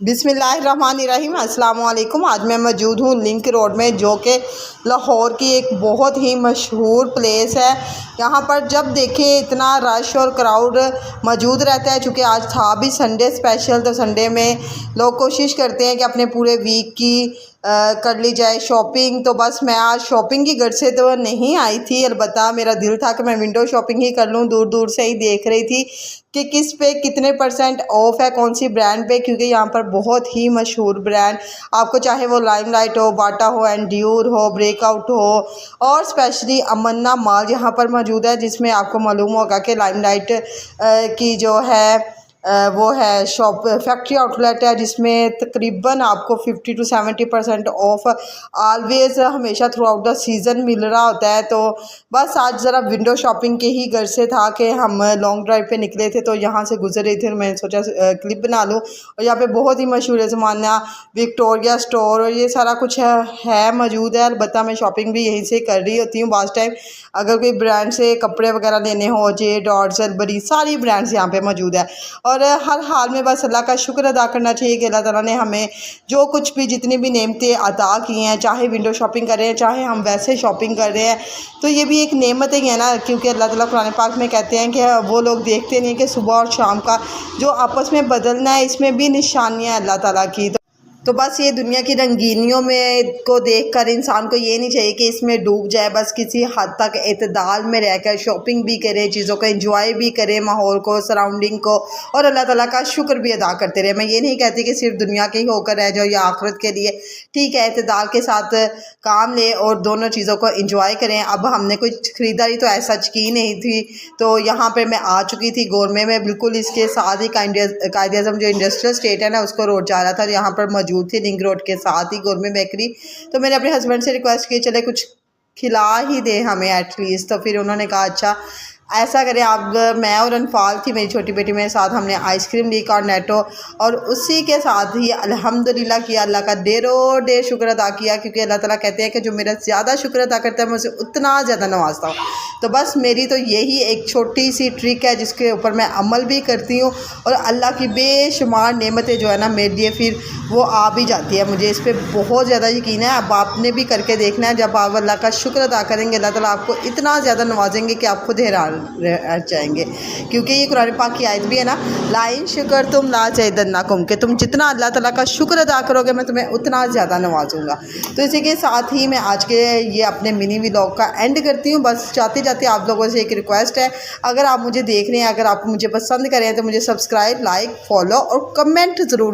बिस्मिल्लाहिर्रहमानिर्रहीम अस्सलाम वालेकुम। आज मैं मौजूद हूँ लिंक रोड में, जो कि लाहौर की एक बहुत ही मशहूर प्लेस है। यहाँ पर जब देखें इतना रश और क्राउड मौजूद रहता है। चूँकि आज था भी संडे स्पेशल, तो संडे में लोग कोशिश करते हैं कि अपने पूरे वीक की कर ली जाए शॉपिंग। तो बस मैं आज शॉपिंग की घर से तो नहीं आई थी, अलबत्ता मेरा दिल था कि मैं विंडो शॉपिंग ही कर लूँ। दूर दूर से ही देख रही थी कि किस पे कितने % ऑफ है, कौन सी ब्रांड पे, क्योंकि यहाँ पर बहुत ही मशहूर ब्रांड आपको, चाहे वो लाइमलाइट हो, बाटा हो, एंड्योर हो, ब्रेकआउट हो, और स्पेशली अमन्ना माल यहाँ पर मौजूद है, जिसमें आपको मालूम होगा कि लाइमलाइट की जो है वो है शॉप फैक्ट्री आउटलेट है, जिसमें तकरीबन आपको 50 to 70% ऑफ ऑलवेज़ हमेशा थ्रू आउट द सीज़न मिल रहा होता है। तो बस आज ज़रा विंडो शॉपिंग के ही घर से था कि हम लॉन्ग ड्राइव पे निकले थे, तो यहाँ से गुजर रही थी और मैंने सोचा क्लिप बना लूँ। और यहाँ पे बहुत ही मशहूर है ज़माना विक्टोरिया स्टोर, और ये सारा कुछ है मौजूद है। अलबत्ता मैं शॉपिंग भी यहीं से कर रही होती हूँ बास टाइम। अगर कोई ब्रांड से कपड़े वगैरह लेने हो, जे डॉट्स, बड़ी सारी ब्रांड्स यहाँ पे मौजूद है। और हर हाल में बस अल्लाह का शुक्र अदा करना चाहिए कि अल्लाह ताला ने हमें जो कुछ भी जितनी भी नेमतें अता की हैं, चाहे विंडो शॉपिंग कर रहे हैं, चाहे हम वैसे शॉपिंग कर रहे हैं, तो ये भी एक नेमत ही है ना। क्योंकि अल्लाह ताला कुरान पाक में कहते हैं कि वो लोग देखते नहीं कि सुबह और शाम का जो आपस में बदलना है, इसमें भी निशानियाँ अल्लाह ताला की। तो बस ये दुनिया की रंगीनियों में को देखकर इंसान को ये नहीं चाहिए कि इसमें डूब जाए। बस किसी हद तक एतदाल में रहकर शॉपिंग भी करे, चीज़ों का एंजॉय भी करे, माहौल को, सराउंडिंग को, और अल्लाह ताला का शुक्र भी अदा करते रहे। मैं ये नहीं कहती कि सिर्फ दुनिया के ही होकर रह जाओ या आखिरत के लिए, ठीक है, एतदाल के साथ काम ले और दोनों चीज़ों को एंजॉय करें। अब हमने कोई ख़रीदारी तो ऐसा की नहीं थी, तो यहाँ पर मैं आ चुकी थी गोरमे में, बिल्कुल इसके साथ ही कायदे आज़म जो इंडस्ट्रियल स्टेट है ना, उसको रोड जा रहा था। यहाँ पर मौजूद थी लिंक रोड के साथ ही गोरमे बेकरी। तो मैंने अपने हस्बैंड से रिक्वेस्ट की, चले कुछ खिला ही दे हमें एटलीस्ट। तो फिर उन्होंने कहा अच्छा ऐसा करें आप, मैं और अनफाल थी मेरी छोटी बेटी, मेरे साथ हमने आइसक्रीम ली, कॉर्नेटो, और उसी के साथ ही अल्हम्दुलिल्लाह किया, अल्लाह का ढेरों शुक्र अदा किया। क्योंकि अल्लाह ताला कहते हैं कि जो मेरा ज़्यादा शुक्र अदा करता है मैं उसे उतना ज़्यादा नवाजता हूँ। तो बस मेरी तो यही एक छोटी सी ट्रिक है जिसके ऊपर मैं अमल भी करती हूँ, और अल्लाह की बेशुमार नेमतें जो है ना मेरे लिए फिर वो आ भी जाती है। मुझे इस पर बहुत ज़्यादा यकीन है। अब आपने भी करके देखना है। जब आप अल्लाह का शुक्र अदा करेंगे, अल्लाह ताला आपको इतना ज़्यादा नवाजेंगे कि आप खुद हैरान रह जाएंगे। क्योंकि ये कुरान पाक की आयत भी है ना, लाइन शुक्र तुम ला चाहिए, कि तुम जितना अल्लाह ताला का शुक्र अदा करोगे मैं तुम्हें उतना ज़्यादा नवाजूंगा। तो इसी के साथ ही मैं आज के ये अपने मिनी व्लॉग का एंड करती हूँ। बस जाते जाते आप लोगों से एक रिक्वेस्ट है, अगर आप मुझे देख रहे हैं, अगर आप मुझे पसंद करें तो मुझे सब्सक्राइब, लाइक, फॉलो और कमेंट ज़रूर